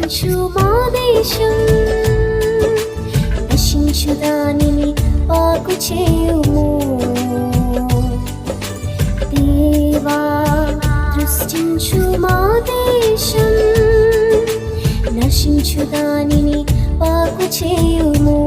దృష్టించు మా దేశం, నశించు దానిని బాగు చేయుము. దేవా దృష్టించు మా దేశం, నశించు దానిని బాగు చేయుము.